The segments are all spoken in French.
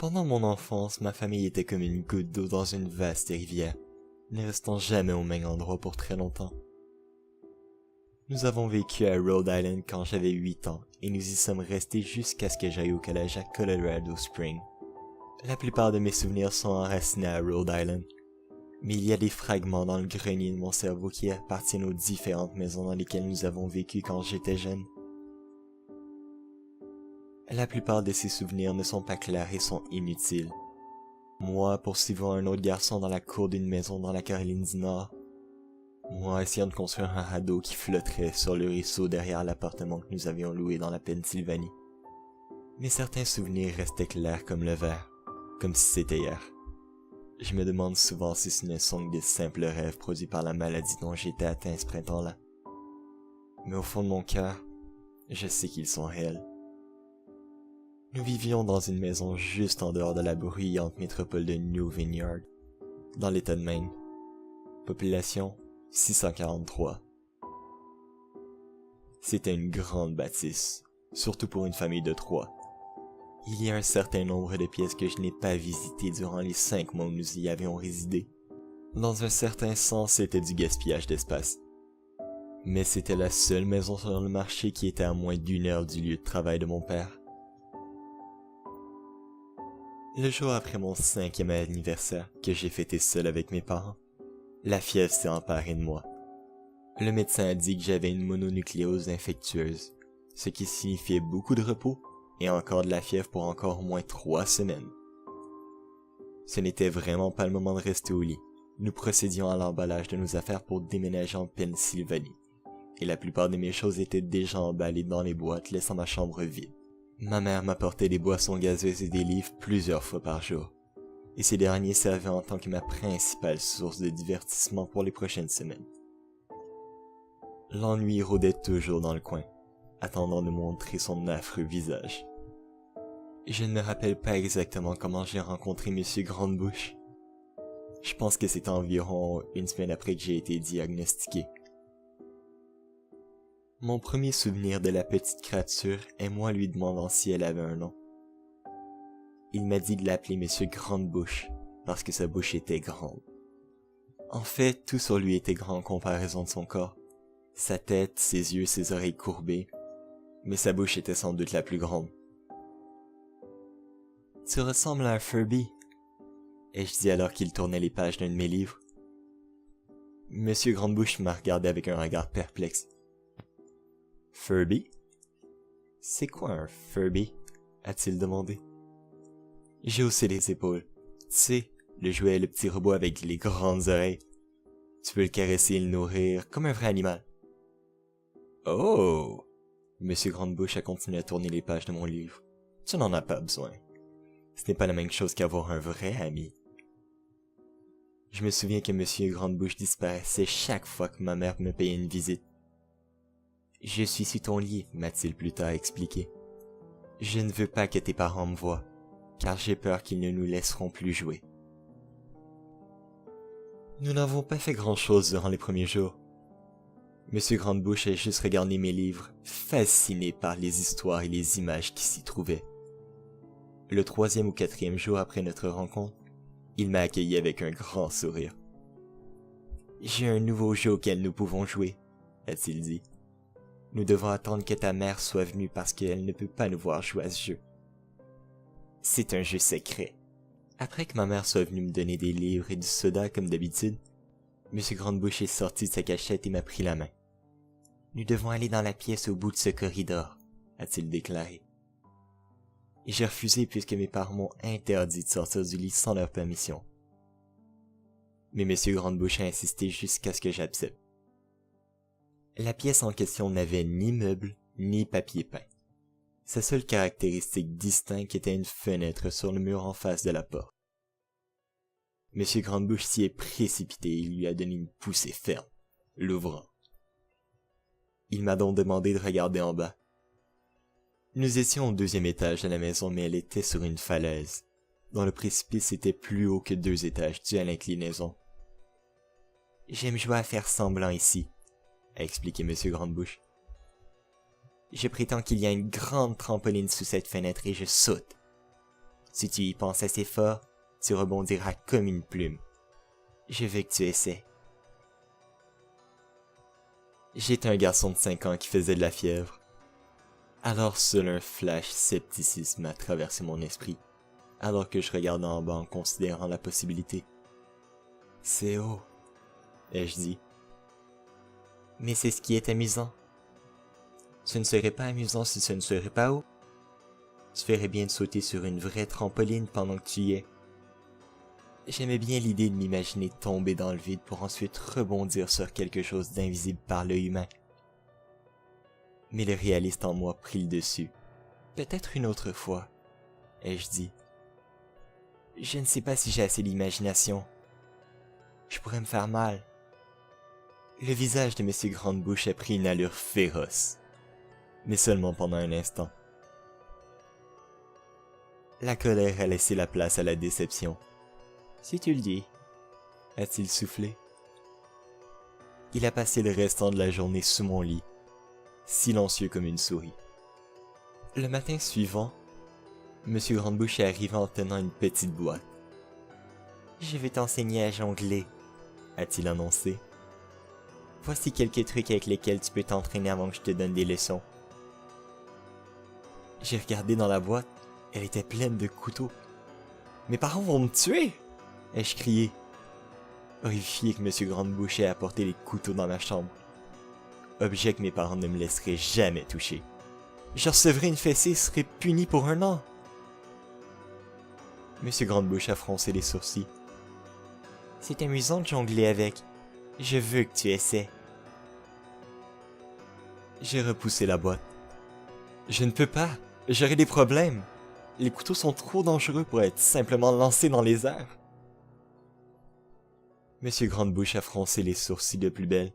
Pendant mon enfance, ma famille était comme une goutte d'eau dans une vaste rivière, ne restant jamais au même endroit pour très longtemps. Nous avons vécu à Rhode Island quand j'avais 8 ans et nous y sommes restés jusqu'à ce que j'aille au collège à Colorado Springs. La plupart de mes souvenirs sont enracinés à Rhode Island, mais il y a des fragments dans le grenier de mon cerveau qui appartiennent aux différentes maisons dans lesquelles nous avons vécu quand j'étais jeune. La plupart de ces souvenirs ne sont pas clairs et sont inutiles. Moi poursuivant un autre garçon dans la cour d'une maison dans la Caroline du Nord. Moi essayant de construire un radeau qui flotterait sur le ruisseau derrière l'appartement que nous avions loué dans la Pennsylvanie. Mais certains souvenirs restaient clairs comme le verre, comme si c'était hier. Je me demande souvent si ce ne sont que de simples rêves produits par la maladie dont j'étais atteint ce printemps-là. Mais au fond de mon cœur, je sais qu'ils sont réels. Nous vivions dans une maison juste en dehors de la bruyante métropole de New Vineyard, dans l'État de Maine. Population 643. C'était une grande bâtisse, surtout pour une famille de 3. Il y a un certain nombre de pièces que je n'ai pas visitées durant les 5 mois où nous y avions résidé. Dans un certain sens, c'était du gaspillage d'espace. Mais c'était la seule maison sur le marché qui était à moins d'1 heure du lieu de travail de mon père. Le jour après mon 5e anniversaire, que j'ai fêté seul avec mes parents, la fièvre s'est emparée de moi. Le médecin a dit que j'avais une mononucléose infectieuse, ce qui signifiait beaucoup de repos et encore de la fièvre pour encore au moins 3 semaines. Ce n'était vraiment pas le moment de rester au lit. Nous procédions à l'emballage de nos affaires pour déménager en Pennsylvanie, et la plupart de mes choses étaient déjà emballées dans les boîtes, laissant ma chambre vide. Ma mère m'apportait des boissons gazeuses et des livres plusieurs fois par jour, et ces derniers servaient en tant que ma principale source de divertissement pour les prochaines semaines. L'ennui rôdait toujours dans le coin, attendant de montrer son affreux visage. Je ne me rappelle pas exactement comment j'ai rencontré Monsieur Grandebouche. Je pense que c'est environ 1 semaine après que j'ai été diagnostiqué. Mon premier souvenir de la petite créature est moi lui demandant si elle avait un nom. Il m'a dit de l'appeler Monsieur Grandebouche, parce que sa bouche était grande. En fait, tout sur lui était grand en comparaison de son corps. Sa tête, ses yeux, ses oreilles courbées, mais sa bouche était sans doute la plus grande. « Tu ressembles à un Furby », ai-je dit alors qu'il tournait les pages d'un de mes livres. Monsieur Grandebouche m'a regardé avec un regard perplexe. « Furby? C'est quoi un Furby ?» a-t-il demandé. J'ai haussé les épaules. Tu sais, le jouet, le petit robot avec les grandes oreilles. Tu peux le caresser et le nourrir comme un vrai animal. Oh! Monsieur Grandebouche a continué à tourner les pages de mon livre. Tu n'en as pas besoin. Ce n'est pas la même chose qu'avoir un vrai ami. Je me souviens que Monsieur Grandebouche disparaissait chaque fois que ma mère me payait une visite. Je suis sur ton lit, m'a-t-il plus tard expliqué. Je ne veux pas que tes parents me voient, car j'ai peur qu'ils ne nous laisseront plus jouer. Nous n'avons pas fait grand-chose durant les premiers jours. Monsieur Grandebouche a juste regardé mes livres, fasciné par les histoires et les images qui s'y trouvaient. Le 3e ou 4e jour après notre rencontre, il m'a accueilli avec un grand sourire. « J'ai un nouveau jeu auquel nous pouvons jouer, » a-t-il dit. « Nous devons attendre que ta mère soit venue parce qu'elle ne peut pas nous voir jouer à ce jeu. C'est un jeu secret. » Après que ma mère soit venue me donner des livres et du soda comme d'habitude, Monsieur Grandebouche est sorti de sa cachette et m'a pris la main. « Nous devons aller dans la pièce au bout de ce corridor, » a-t-il déclaré. Et j'ai refusé puisque mes parents m'ont interdit de sortir du lit sans leur permission. Mais Monsieur Grandebouche a insisté jusqu'à ce que j'accepte. La pièce en question n'avait ni meubles, ni papier peint. Sa seule caractéristique distincte était une fenêtre sur le mur en face de la porte. Monsieur Grandebouche s'y est précipité et il lui a donné une poussée ferme, l'ouvrant. Il m'a donc demandé de regarder en bas. Nous étions au 2e étage de la maison, mais elle était sur une falaise, dont le précipice était plus haut que 2 étages dû à l'inclinaison. « J'aime jouer à faire semblant ici, » a expliqué Monsieur Grandebouche. « Je prétends qu'il y a une grande trampoline sous cette fenêtre et je saute. Si tu y penses assez fort, tu rebondiras comme une plume. Je veux que tu essaies. » J'étais un garçon de 5 ans qui faisait de la fièvre. Alors seul un flash scepticisme a traversé mon esprit, alors que je regardais en bas en considérant la possibilité. « C'est haut, » ai-je dit. « Mais c'est ce qui est amusant. Ce ne serait pas amusant si ce ne serait pas haut. Tu ferais bien de sauter sur une vraie trampoline pendant que tu y es. » J'aimais bien l'idée de m'imaginer tomber dans le vide pour ensuite rebondir sur quelque chose d'invisible par l'œil humain. Mais le réaliste en moi prit le dessus. « Peut-être une autre fois, » ai-je dit. « Je ne sais pas si j'ai assez d'imagination. Je pourrais me faire mal. » Le visage de M. Grande-Bouche a pris une allure féroce, mais seulement pendant un instant. La colère a laissé la place à la déception. « Si tu le dis, » a-t-il soufflé. Il a passé le restant de la journée sous mon lit, silencieux comme une souris. Le matin suivant, M. Grande-Bouche est arrivé en tenant une petite boîte. « Je vais t'enseigner à jongler, » a-t-il annoncé. « Voici quelques trucs avec lesquels tu peux t'entraîner avant que je te donne des leçons. » J'ai regardé dans la boîte, elle était pleine de couteaux. « Mes parents vont me tuer !» ai-je crié, horrifié que M. Grande-Bouche ait apporté les couteaux dans ma chambre. Objet que mes parents ne me laisseraient jamais toucher. Je recevrais une fessée et serais puni pour 1 an. M. Grande-Bouche a froncé les sourcils. « C'est amusant de jongler avec. Je veux que tu essaies. » J'ai repoussé la boîte. « Je ne peux pas. J'aurai des problèmes. Les couteaux sont trop dangereux pour être simplement lancés dans les airs. » M. Grande-Bouche a froncé les sourcils de plus belle.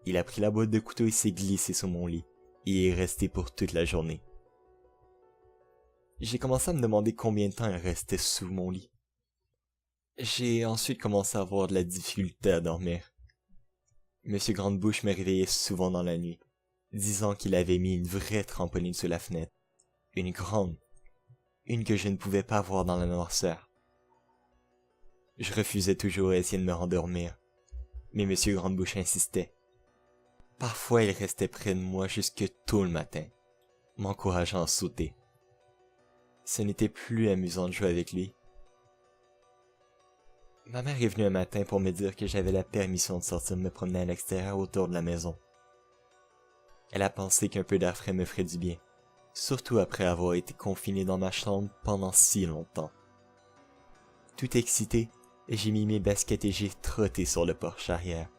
Il a pris la boîte de couteaux et s'est glissé sous mon lit, et y est resté pour toute la journée. J'ai commencé à me demander combien de temps il restait sous mon lit. J'ai ensuite commencé à avoir de la difficulté à dormir. M. Grande-Bouche me réveillait souvent dans la nuit, disant qu'il avait mis une vraie trampoline sous la fenêtre. Une grande. Une que je ne pouvais pas voir dans la noirceur. Je refusais toujours à essayer de me rendormir, mais M. Grande-Bouche insistait. Parfois, il restait près de moi jusque tôt le matin, m'encourageant à sauter. Ce n'était plus amusant de jouer avec lui. Ma mère est venue un matin pour me dire que j'avais la permission de sortir me promener à l'extérieur autour de la maison. Elle a pensé qu'un peu d'air frais me ferait du bien, surtout après avoir été confiné dans ma chambre pendant si longtemps. Tout excité, j'ai mis mes baskets et j'ai trotté sur le porche arrière,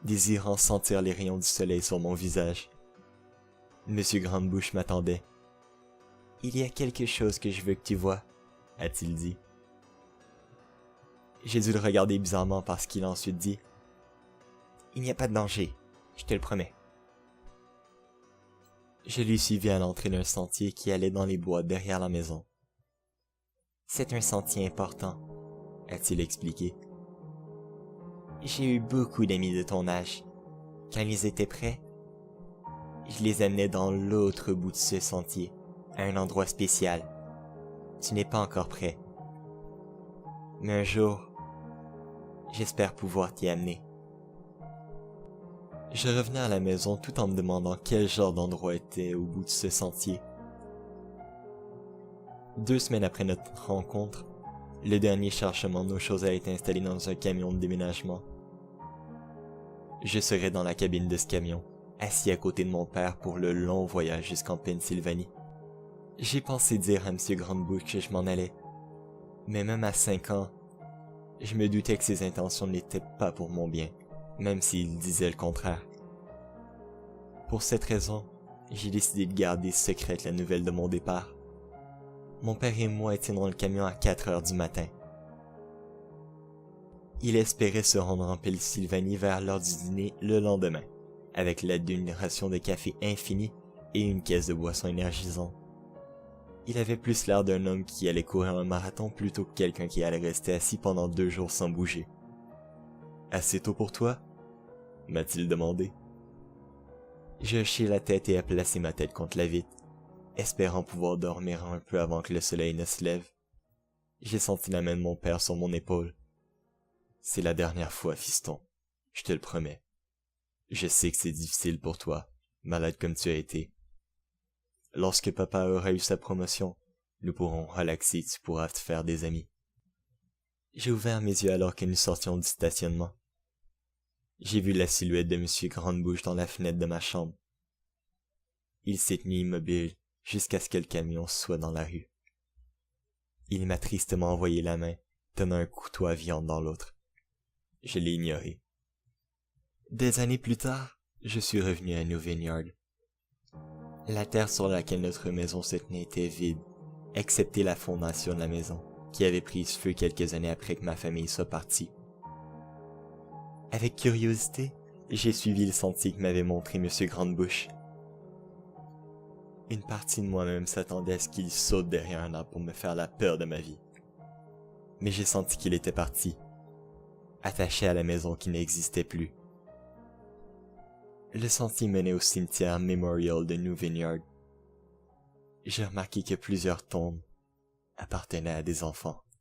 désirant sentir les rayons du soleil sur mon visage. M. Grande-Bouche m'attendait. « Il y a quelque chose que je veux que tu vois, » a-t-il dit. J'ai dû le regarder bizarrement parce qu'il a ensuite dit « Il n'y a pas de danger, je te le promets. » Je l'ai suivi à l'entrée d'un sentier qui allait dans les bois derrière la maison. « C'est un sentier important, » a-t-il expliqué. « J'ai eu beaucoup d'amis de ton âge. Quand ils étaient prêts, je les amenais dans l'autre bout de ce sentier, à un endroit spécial. Tu n'es pas encore prêt. Mais un jour, j'espère pouvoir t'y amener. » Je revenais à la maison tout en me demandant quel genre d'endroit était au bout de ce sentier. 2 semaines après notre rencontre, le dernier chargement de nos choses a été installé dans un camion de déménagement. Je serais dans la cabine de ce camion, assis à côté de mon père pour le long voyage jusqu'en Pennsylvanie. J'ai pensé dire à M. Grande-Bouche que je m'en allais, mais même à 5 ans, je me doutais que ses intentions n'étaient pas pour mon bien, même s'il disait le contraire. Pour cette raison, j'ai décidé de garder secrète la nouvelle de mon départ. Mon père et moi étions dans le camion à 4 heures du matin. Il espérait se rendre en Pennsylvanie vers l'heure du dîner le lendemain, avec l'aide d'une ration de café infinie et une caisse de boissons énergisantes. Il avait plus l'air d'un homme qui allait courir un marathon plutôt que quelqu'un qui allait rester assis pendant 2 jours sans bouger. « Assez tôt pour toi ?» m'a-t-il demandé. J'ai hoché la tête et ai placé ma tête contre la vitre, espérant pouvoir dormir un peu avant que le soleil ne se lève. J'ai senti la main de mon père sur mon épaule. C'est la dernière fois, fiston. Je te le promets. Je sais que c'est difficile pour toi, malade comme tu as été. Lorsque papa aura eu sa promotion, nous pourrons relaxer et tu pourras te faire des amis. J'ai ouvert mes yeux alors que nous sortions du stationnement. J'ai vu la silhouette de monsieur Grandebouche dans la fenêtre de ma chambre. Il s'est tenu immobile jusqu'à ce que le camion soit dans la rue. Il m'a tristement envoyé la main, tenant un couteau à viande dans l'autre. Je l'ai ignoré. Des années plus tard, je suis revenu à New Vineyard. La terre sur laquelle notre maison se tenait était vide, excepté la fondation de la maison, qui avait pris feu quelques années après que ma famille soit partie. Avec curiosité, j'ai suivi le sentier que m'avait montré M. Grandebouche. Une partie de moi-même s'attendait à ce qu'il saute derrière un arbre pour me faire la peur de ma vie. Mais j'ai senti qu'il était parti, attaché à la maison qui n'existait plus. Le sentier menait au cimetière Memorial de New Vineyard. J'ai remarqué que plusieurs tombes appartenaient à des enfants.